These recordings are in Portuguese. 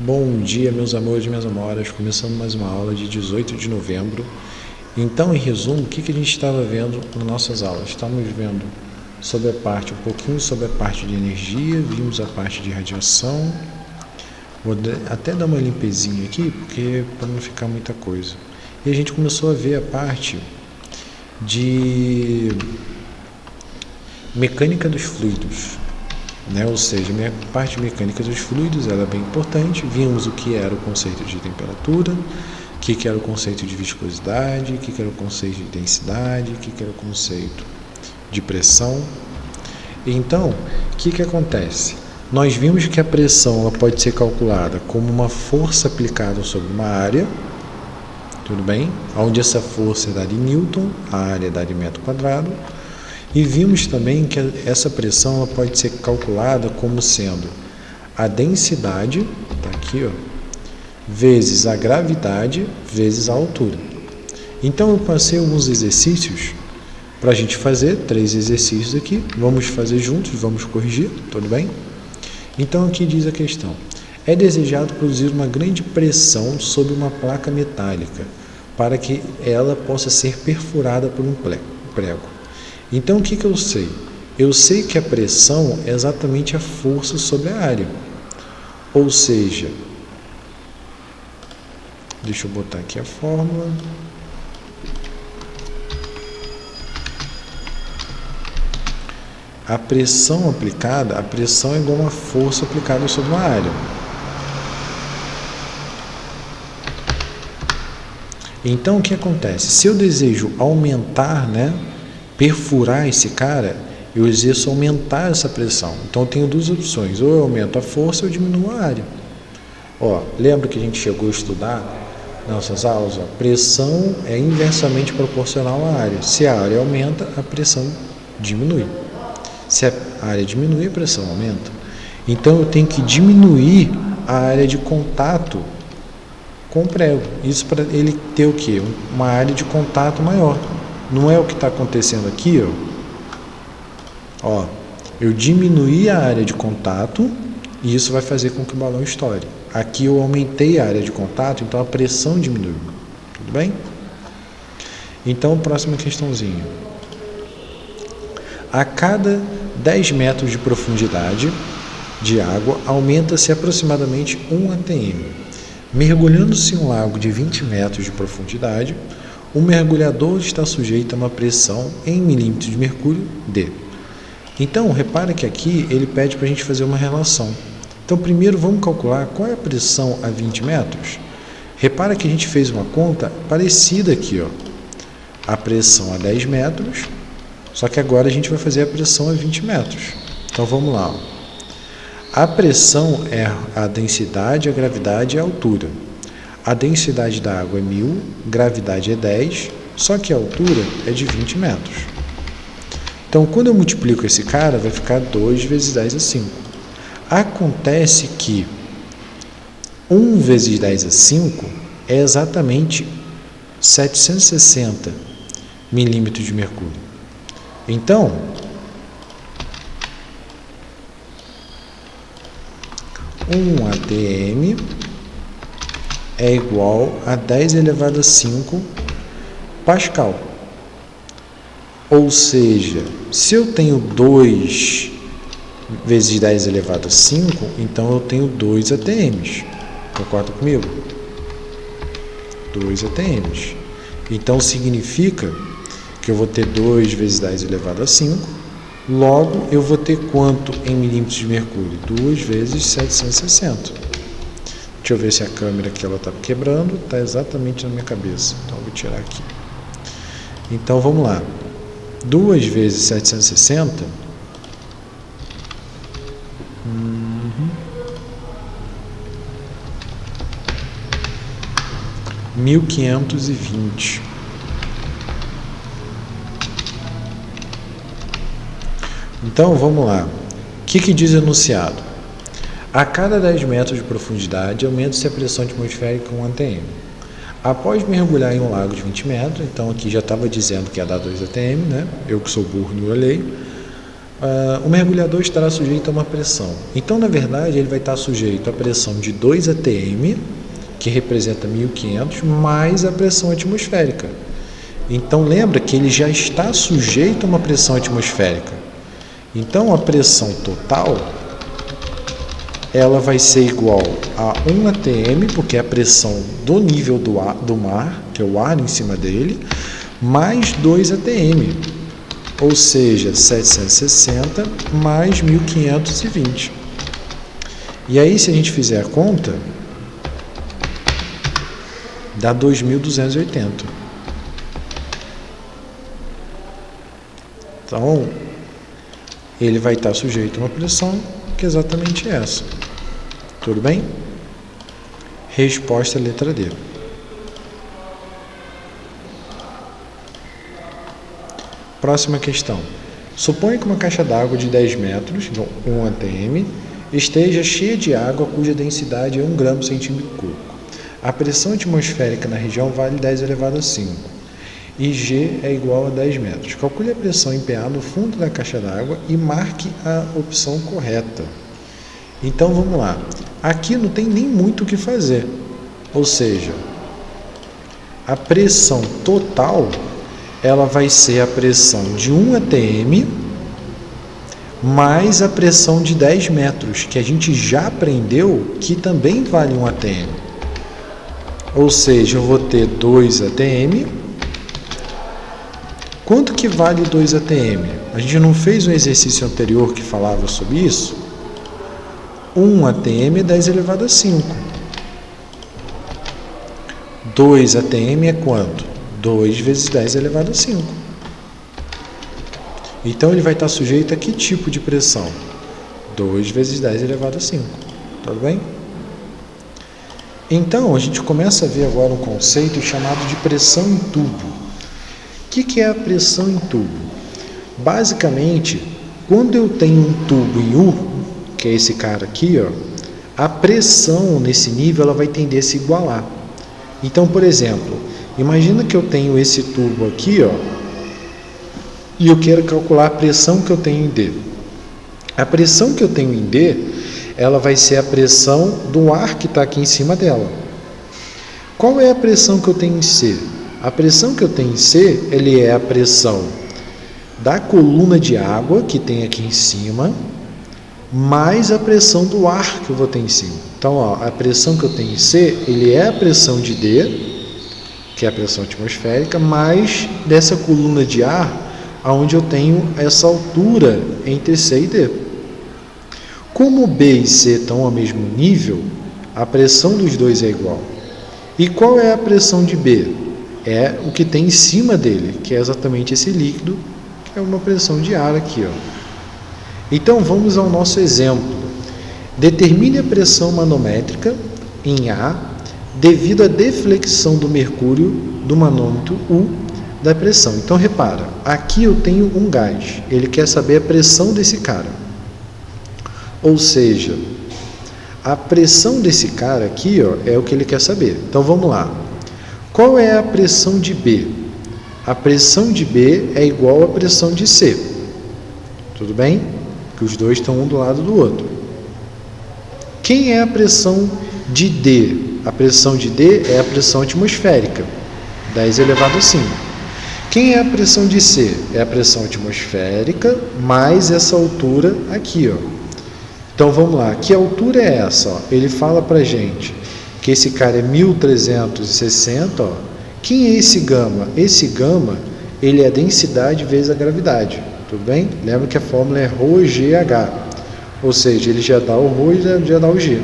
Bom dia, meus amores e minhas amoras, começando mais uma aula de 18 de novembro. Então, em resumo, o que a gente estava vendo nas nossas aulas? Estávamos vendo sobre um pouquinho sobre a parte de energia, vimos a parte de radiação. Vou até dar uma limpezinha aqui, porque para não ficar muita coisa. E a gente começou a ver a parte de mecânica dos fluidos. Ou seja, a parte mecânica dos fluidos ela é bem importante. Vimos o que era o conceito de temperatura, o que era o conceito de viscosidade, o que era o conceito de densidade, o que era o conceito de pressão. Então, o que acontece? Nós vimos que a pressão ela pode ser calculada como uma força aplicada sobre uma área, tudo bem? Onde essa força é dada em Newton, a área é dada em metro quadrado. E vimos também que essa pressão ela pode ser calculada como sendo a densidade, tá aqui, vezes a gravidade, vezes a altura. Então eu passei alguns exercícios para a gente fazer, 3 exercícios aqui, vamos fazer juntos, vamos corrigir, tudo bem? Então aqui diz a questão, é desejado produzir uma grande pressão sobre uma placa metálica, para que ela possa ser perfurada por um prego. Então, o que eu sei? Eu sei que a pressão é exatamente a força sobre a área. Ou seja, deixa eu botar aqui a fórmula. A pressão aplicada, a pressão é igual a uma força aplicada sobre uma área. Então, o que acontece? Se eu desejo aumentar, perfurar esse cara, eu exerço aumentar essa pressão. Então eu tenho duas opções, ou eu aumento a força ou eu diminuo a área. Lembra que a gente chegou a estudar nas nossas aulas? Pressão é inversamente proporcional à área. Se a área aumenta, a pressão diminui. Se a área diminui, a pressão aumenta. Então eu tenho que diminuir a área de contato com o prego. Isso para ele ter o quê? Uma área de contato maior. Não é o que está acontecendo aqui, eu diminuí a área de contato e isso vai fazer com que o balão estoure. Aqui eu aumentei a área de contato, então a pressão diminuiu. Tudo bem? Então, próxima questãozinha. A cada 10 metros de profundidade de água, aumenta-se aproximadamente 1 atm. Mergulhando-se em um lago de 20 metros de profundidade, o mergulhador está sujeito a uma pressão em milímetros de mercúrio D. Então, repara que aqui ele pede para a gente fazer uma relação. Então, primeiro vamos calcular qual é a pressão a 20 metros. Repara que a gente fez uma conta parecida aqui, a pressão a 10 metros, só que agora a gente vai fazer a pressão a 20 metros. Então, vamos lá. A pressão é a densidade, a gravidade e a altura. A densidade da água é 1000, gravidade é 10, só que a altura é de 20 metros. Então, quando eu multiplico esse cara, vai ficar 2 vezes 10 a 5. Acontece que 1 vezes 10 a 5 é exatamente 760 milímetros de mercúrio. Então, 1 atm é igual a 10 elevado a 5 Pascal. Ou seja, se eu tenho 2 vezes 10 elevado a 5, então eu tenho 2 atms. Concorda comigo? 2 atms. Então significa que eu vou ter 2 vezes 10 elevado a 5. Logo, eu vou ter quanto em milímetros de mercúrio? 2 vezes 760. Deixa eu ver se a câmera que ela está quebrando está exatamente na minha cabeça. Então, eu vou tirar aqui. Então, vamos lá. 2 vezes 760. 1520. Então, vamos lá. O que diz o enunciado? A cada 10 metros de profundidade, aumenta-se a pressão atmosférica em 1 atm. Após mergulhar em um lago de 20 metros, então aqui já estava dizendo que ia dar 2 atm, Eu que sou burro não olhei. o mergulhador estará sujeito a uma pressão. Então, na verdade, ele vai estar sujeito à pressão de 2 atm, que representa 1.500, mais a pressão atmosférica. Então, lembra que ele já está sujeito a uma pressão atmosférica. Então, a pressão total, ela vai ser igual a 1 atm, porque é a pressão do nível do mar, que é o ar em cima dele, mais 2 atm. Ou seja, 760 mais 1.520. E aí, se a gente fizer a conta, dá 2.280. Então, ele vai estar sujeito a uma pressão que é exatamente essa. Tudo bem? Resposta letra D. Próxima questão. Suponha que uma caixa d'água de 10 metros, 1 atm, esteja cheia de água cuja densidade é 1 gramo/centímetro cúbico. A pressão atmosférica na região vale 10 elevado a 5 e G é igual a 10 metros. Calcule a pressão em PA no fundo da caixa d'água e marque a opção correta. Então vamos lá. Aqui não tem nem muito o que fazer. Ou seja, a pressão total, ela vai ser a pressão de 1 atm mais a pressão de 10 metros, que a gente já aprendeu que também vale 1 atm. Ou seja, eu vou ter 2 atm. Quanto que vale 2 atm? A gente não fez um exercício anterior que falava sobre isso? 1 atm é 10 elevado a 5. 2 atm é quanto? 2 vezes 10 elevado a 5. Então, ele vai estar sujeito a que tipo de pressão? 2 vezes 10 elevado a 5. Tudo bem? Então, a gente começa a ver agora um conceito chamado de pressão em tubo. O que é a pressão em tubo? Basicamente, quando eu tenho um tubo em U, que é esse cara aqui, ó, a pressão nesse nível ela vai tender a se igualar. Então, por exemplo, imagina que eu tenho esse tubo aqui, ó, e eu quero calcular a pressão que eu tenho em D. A pressão que eu tenho em D, ela vai ser a pressão do ar que está aqui em cima dela. Qual é a pressão que eu tenho em C? A pressão que eu tenho em C, ele é a pressão da coluna de água que tem aqui em cima, mais a pressão do ar que eu vou ter em cima. Então, ó, a pressão que eu tenho em C, ele é a pressão de D, que é a pressão atmosférica, mais dessa coluna de ar, onde eu tenho essa altura entre C e D. Como B e C estão ao mesmo nível, a pressão dos dois é igual. E qual é a pressão de B? É o que tem em cima dele, que é exatamente esse líquido, que é uma pressão de ar aqui, ó. Então, vamos ao nosso exemplo. Determine a pressão manométrica em A devido à deflexão do mercúrio do manômetro U da pressão. Então, repara, aqui eu tenho um gás. Ele quer saber a pressão desse cara. Ou seja, a pressão desse cara aqui, ó, é o que ele quer saber. Então, vamos lá. Qual é a pressão de B? A pressão de B é igual à pressão de C. Tudo bem? Que os dois estão um do lado do outro. Quem é a pressão de D? A pressão de D é a pressão atmosférica, 10 elevado a 5. Quem é a pressão de C? É a pressão atmosférica mais essa altura aqui, ó. Então, vamos lá. Que altura é essa? Ó? Ele fala pra gente que esse cara é 1360, ó. Quem é esse gama? Esse gama, ele é a densidade vezes a gravidade, tudo bem? Lembra que a fórmula é ρgh, ou seja, ele já dá o ρ e já dá o g.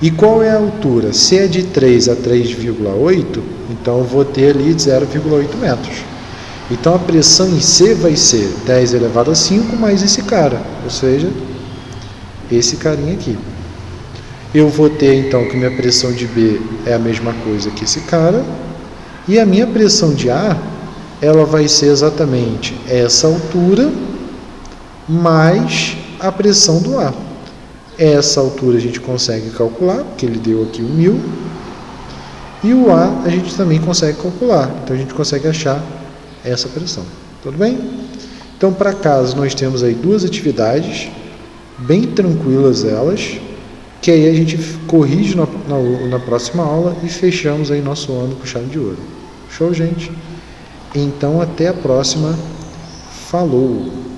E qual é a altura? Se é de 3 a 3,8, então eu vou ter ali 0,8 metros. Então, a pressão em C vai ser 10 elevado a 5 mais esse cara, ou seja, esse carinha aqui. Eu vou ter, então, que minha pressão de B é a mesma coisa que esse cara, e a minha pressão de A, ela vai ser exatamente essa altura mais a pressão do ar. Essa altura a gente consegue calcular, porque ele deu aqui o 1000, e o ar a gente também consegue calcular, então a gente consegue achar essa pressão. Tudo bem? Então, para casa, nós temos aí 2 atividades, bem tranquilas elas, que aí a gente corrige na próxima aula e fechamos aí nosso ano com chave de ouro. Show, gente? Então, até a próxima. Falou!